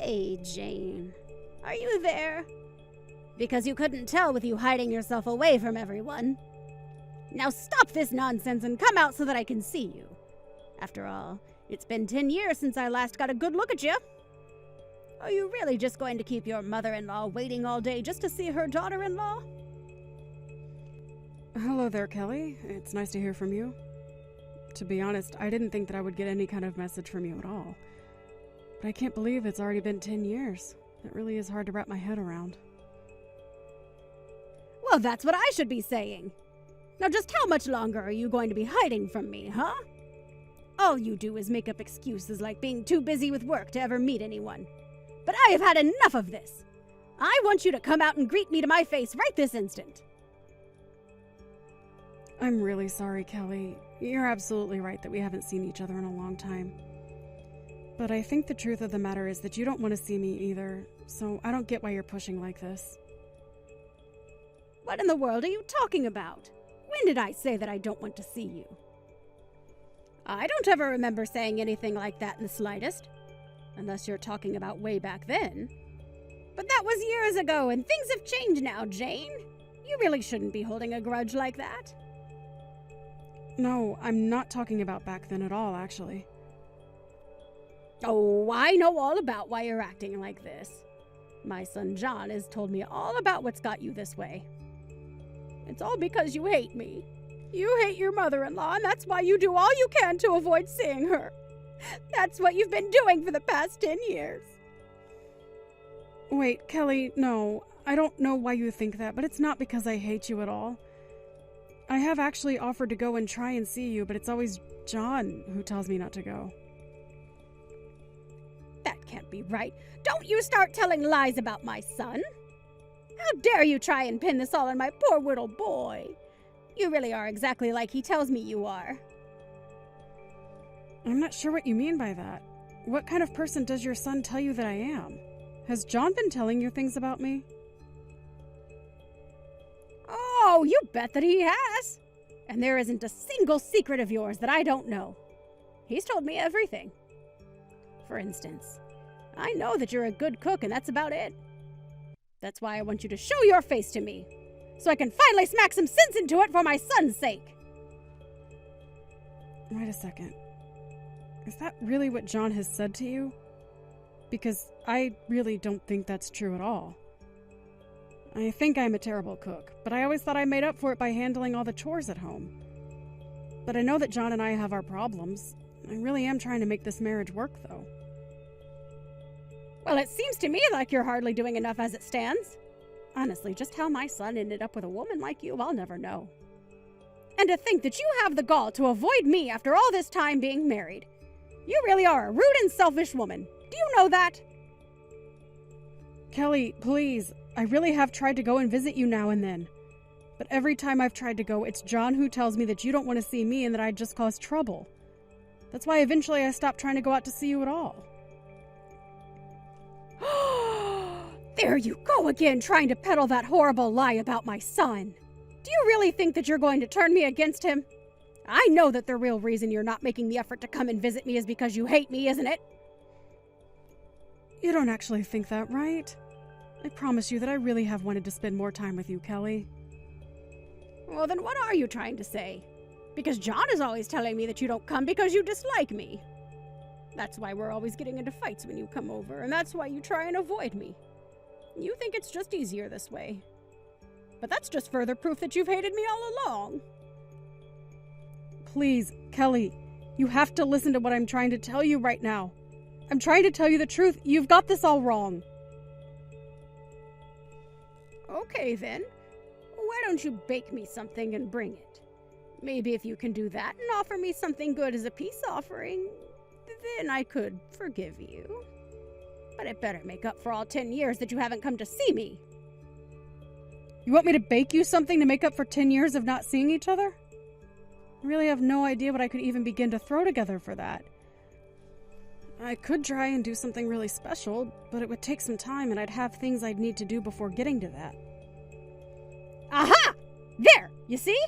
Hey, Jane. Are you there? Because you couldn't tell with you hiding yourself away from everyone. Now stop this nonsense and come out so that I can see you. After all, it's been 10 years since I last got a good look at you. Are you really just going to keep your mother-in-law waiting all day just to see her daughter-in-law? Hello there, Kelly. It's nice to hear from you. To be honest, I didn't think that I would get any kind of message from you at all. But I can't believe it's already been 10 years. It really is hard to wrap my head around. Well, that's what I should be saying. Now just how much longer are you going to be hiding from me, huh? All you do is make up excuses like being too busy with work to ever meet anyone. But I have had enough of this. I want you to come out and greet me to my face right this instant. I'm really sorry, Kelly. You're absolutely right that we haven't seen each other in a long time. But I think the truth of the matter is that you don't want to see me either, so I don't get why you're pushing like this. What in the world are you talking about? When did I say that I don't want to see you? I don't ever remember saying anything like that in the slightest. Unless you're talking about way back then. But that was years ago, and things have changed now, Jane. You really shouldn't be holding a grudge like that. No, I'm not talking about back then at all, actually. Oh, I know all about why you're acting like this. My son John has told me all about what's got you this way. It's all because you hate me. You hate your mother-in-law, and that's why you do all you can to avoid seeing her. That's what you've been doing for the past 10 years. Wait, Kelly, no. I don't know why you think that, but it's not because I hate you at all. I have actually offered to go and try and see you, but it's always John who tells me not to go. That can't be right. Don't you start telling lies about my son. How dare you try and pin this all on my poor little boy? You really are exactly like he tells me you are. I'm not sure what you mean by that. What kind of person does your son tell you that I am? Has John been telling you things about me? Oh, you bet that he has. And there isn't a single secret of yours that I don't know. He's told me everything. For instance, I know that you're a good cook, and that's about it. That's why I want you to show your face to me, so I can finally smack some sense into it for my son's sake. Wait a second. Is that really what John has said to you? Because I really don't think that's true at all. I think I'm a terrible cook, but I always thought I made up for it by handling all the chores at home. But I know that John and I have our problems. I really am trying to make this marriage work, though. Well, it seems to me like you're hardly doing enough as it stands. Honestly, just how my son ended up with a woman like you, I'll never know. And to think that you have the gall to avoid me after all this time being married. You really are a rude and selfish woman. Do you know that? Kelly, please. I really have tried to go and visit you now and then. But every time I've tried to go, it's John who tells me that you don't want to see me and that I'd just cause trouble. That's why eventually I stopped trying to go out to see you at all. There you go again, trying to peddle that horrible lie about my son. Do you really think that you're going to turn me against him? I know that the real reason you're not making the effort to come and visit me is because you hate me, isn't it? You don't actually think that, right? I promise you that I really have wanted to spend more time with you, Kelly. Well, then what are you trying to say? Because John is always telling me that you don't come because you dislike me. That's why we're always getting into fights when you come over, and that's why you try and avoid me. You think it's just easier this way. But that's just further proof that you've hated me all along. Please, Kelly, you have to listen to what I'm trying to tell you right now. I'm trying to tell you the truth. You've got this all wrong. Okay, then. Why don't you bake me something and bring it? Maybe if you can do that and offer me something good as a peace offering, then I could forgive you. But it better make up for all 10 years that you haven't come to see me. You want me to bake you something to make up for 10 years of not seeing each other? I really have no idea what I could even begin to throw together for that. I could try and do something really special, but it would take some time and I'd have things I'd need to do before getting to that. Aha! There! You see?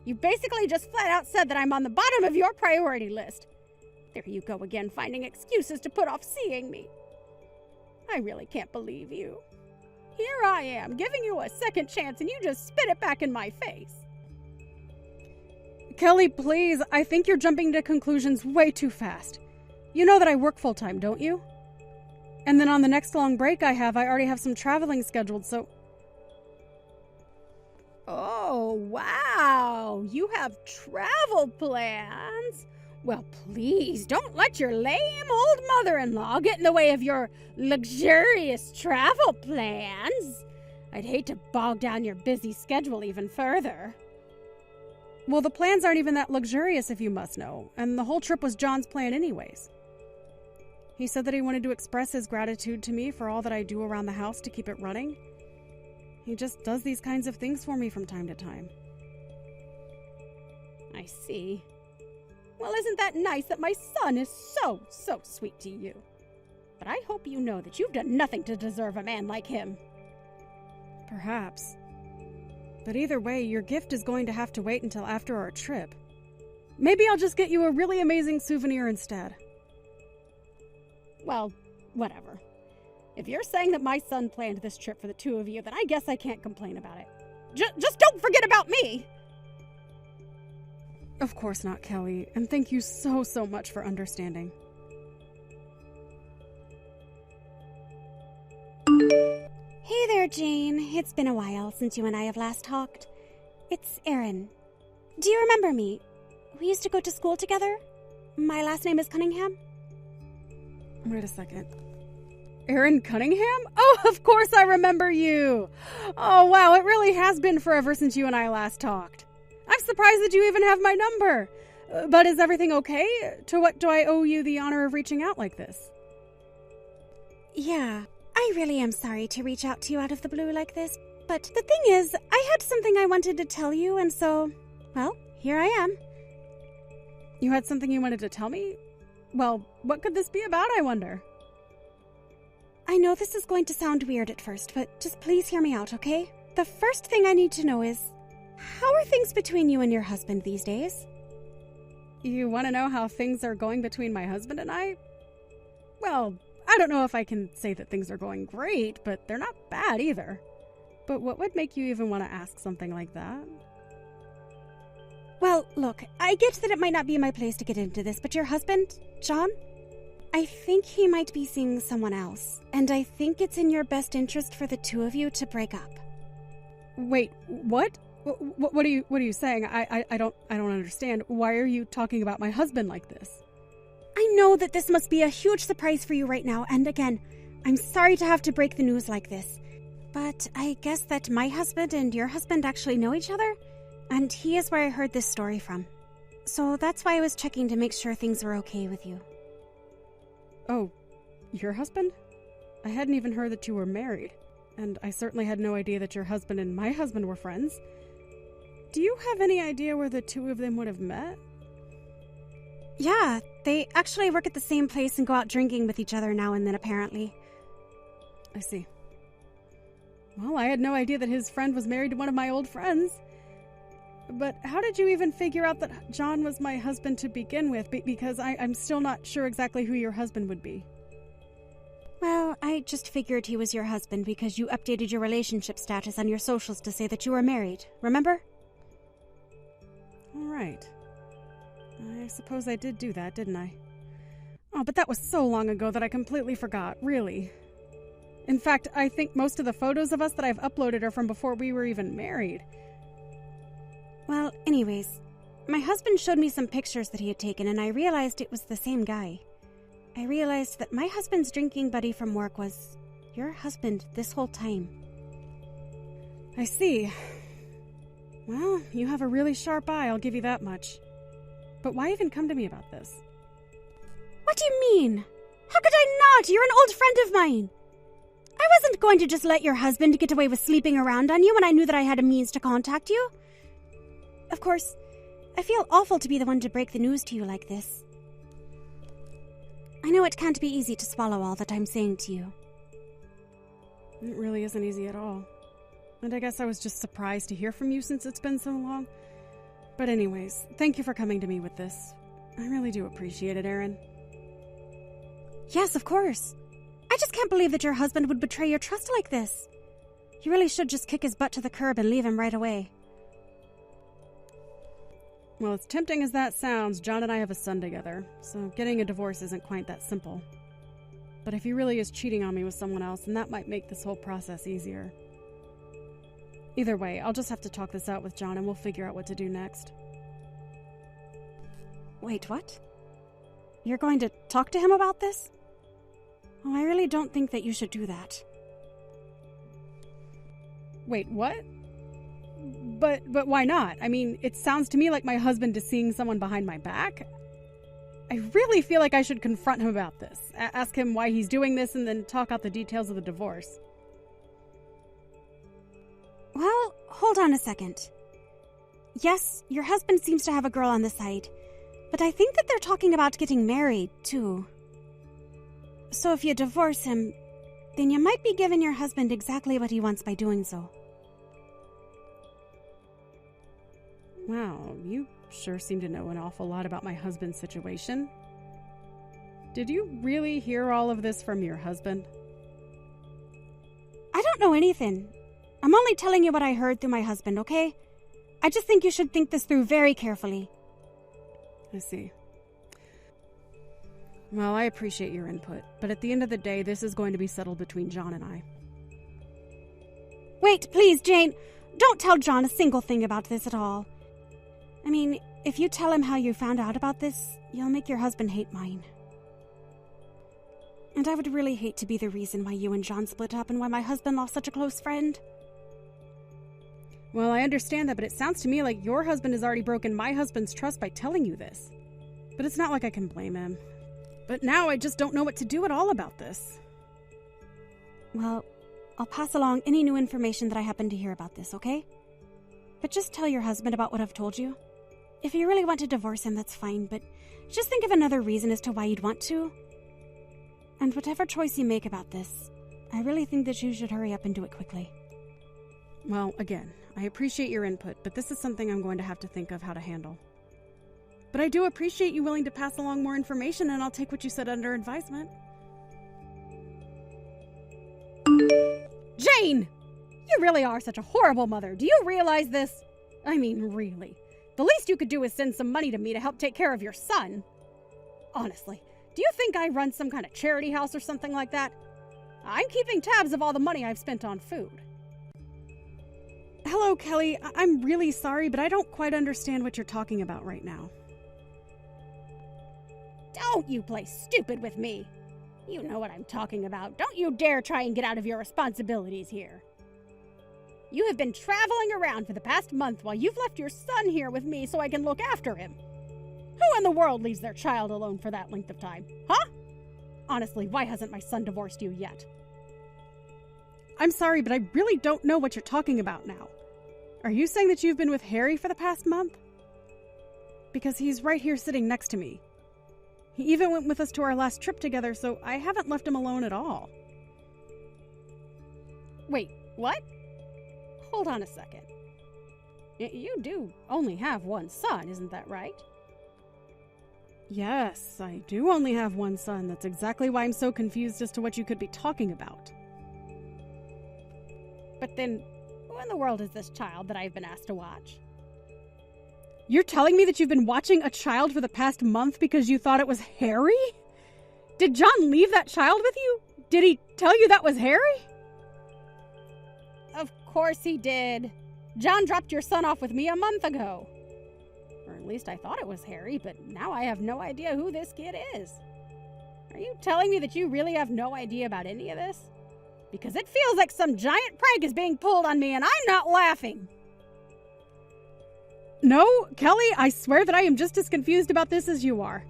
You basically just flat out said that I'm on the bottom of your priority list. There you go again, finding excuses to put off seeing me. I really can't believe you. Here I am, giving you a second chance, and you just spit it back in my face. Kelly, please, I think you're jumping to conclusions way too fast. You know that I work full-time, don't you? And then on the next long break I already have some traveling scheduled, so... Oh, wow! You have travel plans? Well, please, don't let your lame old mother-in-law get in the way of your luxurious travel plans. I'd hate to bog down your busy schedule even further. Well, the plans aren't even that luxurious, if you must know, and the whole trip was John's plan anyways. He said that he wanted to express his gratitude to me for all that I do around the house to keep it running. He just does these kinds of things for me from time to time. I see. Well, isn't that nice that my son is so sweet to you? But I hope you know that you've done nothing to deserve a man like him. Perhaps. But either way, your gift is going to have to wait until after our trip. Maybe I'll just get you a really amazing souvenir instead. Well, whatever. If you're saying that my son planned this trip for the two of you, then I guess I can't complain about it. Just don't forget about me! Of course not, Kelly, and thank you so much for understanding. Hey there, Jane. It's been a while since you and I have last talked. It's Erin. Do you remember me? We used to go to school together. My last name is Cunningham. Wait a second. Erin Cunningham? Oh, of course I remember you! Oh, wow, it really has been forever since you and I last talked. I'm surprised that you even have my number. But is everything okay? To what do I owe you the honor of reaching out like this? Yeah, I really am sorry to reach out to you out of the blue like this. But the thing is, I had something I wanted to tell you, and so, well, here I am. You had something you wanted to tell me? Well, what could this be about, I wonder? I know this is going to sound weird at first, but just please hear me out, okay? The first thing I need to know is, how are things between you and your husband these days? You want to know how things are going between my husband and I? Well, I don't know if I can say that things are going great, but they're not bad either. But what would make you even want to ask something like that? Well, look, I get that it might not be my place to get into this, but your husband, John, I think he might be seeing someone else, and I think it's in your best interest for the two of you to break up. Wait, what? What are you saying? I don't understand. Why are you talking about my husband like this? I know that this must be a huge surprise for you right now, and again, I'm sorry to have to break the news like this, but I guess that my husband and your husband actually know each other, and he is where I heard this story from. So that's why I was checking to make sure things were okay with you. Oh, your husband? I hadn't even heard that you were married, and I certainly had no idea that your husband and my husband were friends. Do you have any idea where the two of them would have met? Yeah, they actually work at the same place and go out drinking with each other now and then, apparently. I see. Well, I had no idea that his friend was married to one of my old friends. But how did you even figure out that John was my husband to begin with? Because I'm still not sure exactly who your husband would be. Well, I just figured he was your husband because you updated your relationship status on your socials to say that you were married, remember? All right. I suppose I did do that, didn't I? Oh, but that was so long ago that I completely forgot, really. In fact, I think most of the photos of us that I've uploaded are from before we were even married. Well, anyways, my husband showed me some pictures that he had taken, and I realized it was the same guy. I realized that my husband's drinking buddy from work was your husband this whole time. I see. Well, you have a really sharp eye, I'll give you that much. But why even come to me about this? What do you mean? How could I not? You're an old friend of mine. I wasn't going to just let your husband get away with sleeping around on you when I knew that I had a means to contact you. Of course, I feel awful to be the one to break the news to you like this. I know it can't be easy to swallow all that I'm saying to you. It really isn't easy at all. And I guess I was just surprised to hear from you since it's been so long. But anyways, thank you for coming to me with this. I really do appreciate it, Erin. Yes, of course. I just can't believe that your husband would betray your trust like this. You really should just kick his butt to the curb and leave him right away. Well, as tempting as that sounds, John and I have a son together, so getting a divorce isn't quite that simple. But if he really is cheating on me with someone else, then that might make this whole process easier. Either way, I'll just have to talk this out with John and we'll figure out what to do next. Wait, what? You're going to talk to him about this? Oh, I really don't think that you should do that. Wait, what? But why not? I mean, it sounds to me like my husband is seeing someone behind my back. I really feel like I should confront him about this. Ask him why he's doing this and then talk out the details of the divorce. Well, hold on a second. Yes, your husband seems to have a girl on the side, but I think that they're talking about getting married, too. So if you divorce him, then you might be giving your husband exactly what he wants by doing so. Wow, you sure seem to know an awful lot about my husband's situation. Did you really hear all of this from your husband? I don't know anything. I'm only telling you what I heard through my husband, okay? I just think you should think this through very carefully. I see. Well, I appreciate your input, but at the end of the day, this is going to be settled between John and I. Wait, please, Jane. Don't tell John a single thing about this at all. I mean, if you tell him how you found out about this, you'll make your husband hate mine. And I would really hate to be the reason why you and John split up and why my husband lost such a close friend. Well, I understand that, but it sounds to me like your husband has already broken my husband's trust by telling you this. But it's not like I can blame him. But now I just don't know what to do at all about this. Well, I'll pass along any new information that I happen to hear about this, okay? But just tell your husband about what I've told you. If you really want to divorce him, that's fine, but just think of another reason as to why you'd want to. And whatever choice you make about this, I really think that you should hurry up and do it quickly. Well, again, I appreciate your input, but this is something I'm going to have to think of how to handle. But I do appreciate you willing to pass along more information, and I'll take what you said under advisement. Jane! You really are such a horrible mother. Do you realize this? I mean, really. The least you could do is send some money to me to help take care of your son. Honestly, do you think I run some kind of charity house or something like that? I'm keeping tabs of all the money I've spent on food. Hello, Kelly. I'm really sorry, but I don't quite understand what you're talking about right now. Don't you play stupid with me. You know what I'm talking about. Don't you dare try and get out of your responsibilities here. You have been traveling around for the past month while you've left your son here with me so I can look after him. Who in the world leaves their child alone for that length of time? Huh? Honestly, why hasn't my son divorced you yet? I'm sorry, but I really don't know what you're talking about now. Are you saying that you've been with Harry for the past month? Because he's right here sitting next to me. He even went with us to our last trip together, so I haven't left him alone at all. Wait, what? Hold on a second. You do only have one son, isn't that right? Yes, I do only have one son. That's exactly why I'm so confused as to what you could be talking about. But then, who in the world is this child that I've been asked to watch? You're telling me that you've been watching a child for the past month because you thought it was Harry? Did John leave that child with you? Did he tell you that was Harry? Of course he did. John dropped your son off with me a month ago. Or at least I thought it was Harry, but now I have no idea who this kid is. Are you telling me that you really have no idea about any of this? Because it feels like some giant prank is being pulled on me and I'm not laughing. No, Kelly, I swear that I am just as confused about this as you are.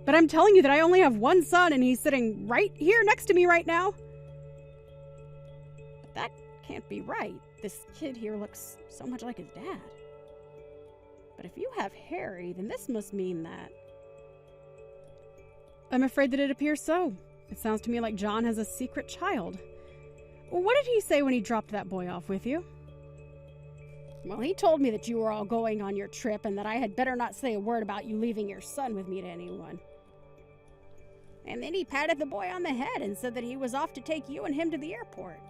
But I'm telling you that I only have one son and he's sitting right here next to me right now. But that can't be right. This kid here looks so much like his dad. But if you have Harry, then this must mean that... I'm afraid that it appears so. It sounds to me like John has a secret child. What did he say when he dropped that boy off with you? Well, he told me that you were all going on your trip and that I had better not say a word about you leaving your son with me to anyone. And then he patted the boy on the head and said that he was off to take you and him to the airport.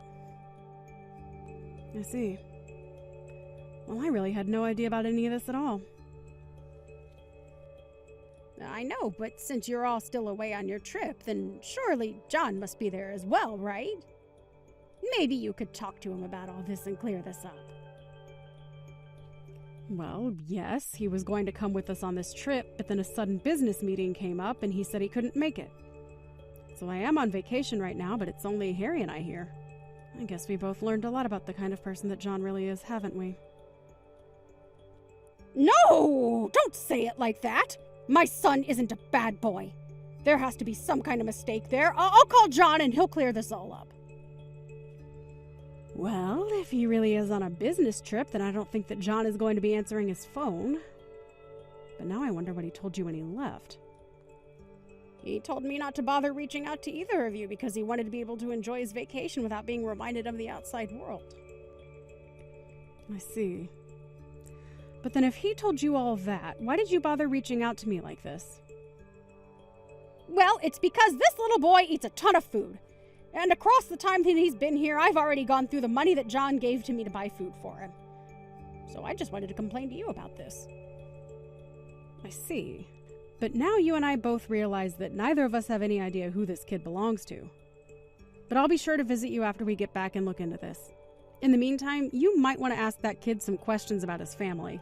I see. Well, I really had no idea about any of this at all. I know, but since you're all still away on your trip, then surely John must be there as well, right? Maybe you could talk to him about all this and clear this up. Well, yes, he was going to come with us on this trip, but then a sudden business meeting came up and he said he couldn't make it. So I am on vacation right now, but it's only Harry and I here. I guess we both learned a lot about the kind of person that John really is, haven't we? No! Don't say it like that! My son isn't a bad boy. There has to be some kind of mistake there. I'll call John and he'll clear this all up. Well, if he really is on a business trip, then I don't think that John is going to be answering his phone. But now I wonder what he told you when he left. He told me not to bother reaching out to either of you because he wanted to be able to enjoy his vacation without being reminded of the outside world. I see. But then if he told you all that, why did you bother reaching out to me like this? Well, it's because this little boy eats a ton of food. And across the time that he's been here, I've already gone through the money that John gave to me to buy food for him. So I just wanted to complain to you about this. I see. But now you and I both realize that neither of us have any idea who this kid belongs to. But I'll be sure to visit you after we get back and look into this. In the meantime, you might want to ask that kid some questions about his family.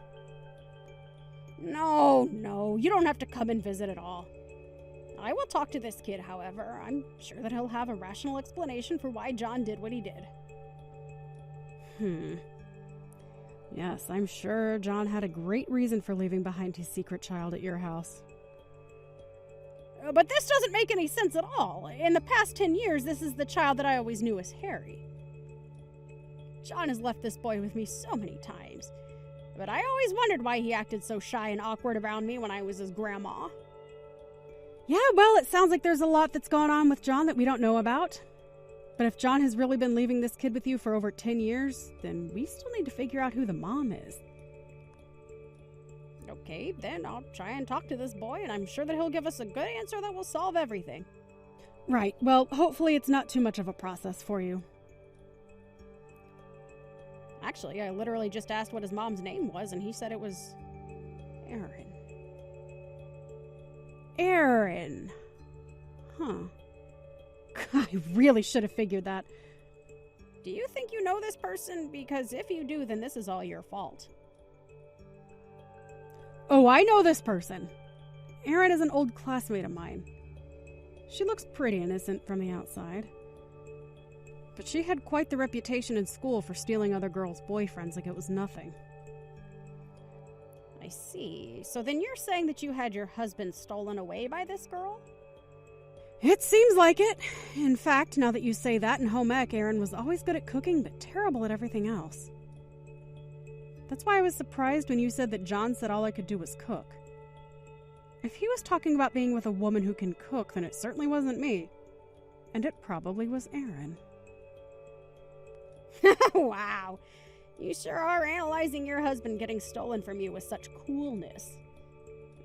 No, you don't have to come and visit at all. I will talk to this kid, however. I'm sure that he'll have a rational explanation for why John did what he did. Yes, I'm sure John had a great reason for leaving behind his secret child at your house. But this doesn't make any sense at all. In the past 10 years, this is the child that I always knew as Harry. John has left this boy with me so many times, but I always wondered why he acted so shy and awkward around me when I was his grandma. Yeah, well, it sounds like there's a lot that's gone on with John that we don't know about. But if John has really been leaving this kid with you for over 10 years, then we still need to figure out who the mom is. Okay, then I'll try and talk to this boy, and I'm sure that he'll give us a good answer that will solve everything. Right, well, hopefully it's not too much of a process for you. Actually, I literally just asked what his mom's name was, and he said it was Aaron. Aaron. Huh. I really should have figured that. Do you think you know this person? Because if you do, then this is all your fault. Oh, I know this person. Erin is an old classmate of mine. She looks pretty innocent from the outside. But she had quite the reputation in school for stealing other girls' boyfriends like it was nothing. I see. So then you're saying that you had your husband stolen away by this girl? It seems like it. In fact, now that you say that, in home ec, Erin was always good at cooking but terrible at everything else. That's why I was surprised when you said that John said all I could do was cook. If he was talking about being with a woman who can cook, then it certainly wasn't me. And it probably was Erin. Wow. You sure are analyzing your husband getting stolen from you with such coolness.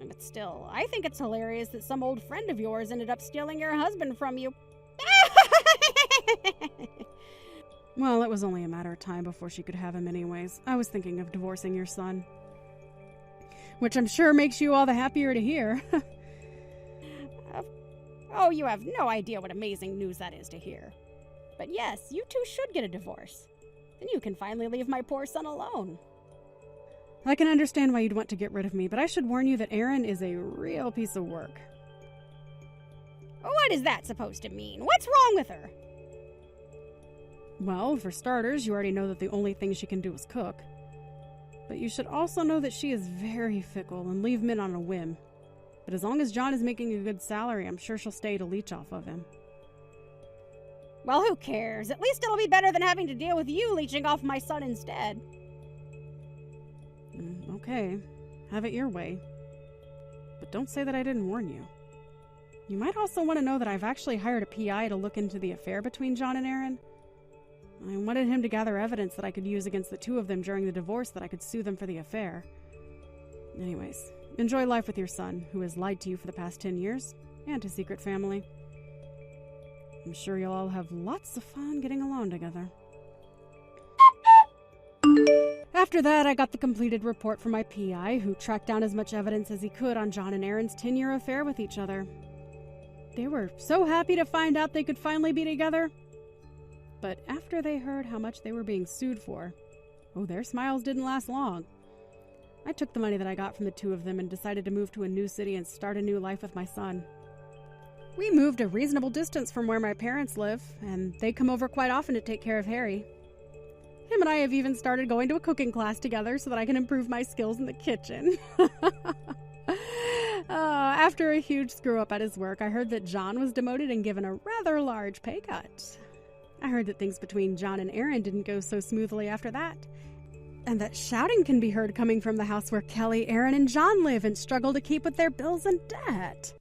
But still, I think it's hilarious that some old friend of yours ended up stealing your husband from you. Well, it was only a matter of time before she could have him anyways. I was thinking of divorcing your son. Which I'm sure makes you all the happier to hear. Oh, you have no idea what amazing news that is to hear. But yes, you two should get a divorce. Then you can finally leave my poor son alone. I can understand why you'd want to get rid of me, but I should warn you that Erin is a real piece of work. What is that supposed to mean? What's wrong with her? Well, for starters, you already know that the only thing she can do is cook. But you should also know that she is very fickle and leave men on a whim. But as long as John is making a good salary, I'm sure she'll stay to leech off of him. Well, who cares? At least it'll be better than having to deal with you leeching off my son instead. Okay, have it your way. But don't say that I didn't warn you. You might also want to know that I've actually hired a PI to look into the affair between John and Erin. I wanted him to gather evidence that I could use against the two of them during the divorce that I could sue them for the affair. Anyways, enjoy life with your son, who has lied to you for the past 10 years, and his secret family. I'm sure you'll all have lots of fun getting along together. After that, I got the completed report from my PI, who tracked down as much evidence as he could on John and Erin's 10-year affair with each other. They were so happy to find out they could finally be together. But after they heard how much they were being sued for, their smiles didn't last long. I took the money that I got from the two of them and decided to move to a new city and start a new life with my son. We moved a reasonable distance from where my parents live, and they come over quite often to take care of Harry. Him and I have even started going to a cooking class together so that I can improve my skills in the kitchen. After a huge screw-up at his work, I heard that John was demoted and given a rather large pay cut. I heard that things between John and Erin didn't go so smoothly after that, and that shouting can be heard coming from the house where Kelly, Erin, and John live and struggle to keep with their bills and debt.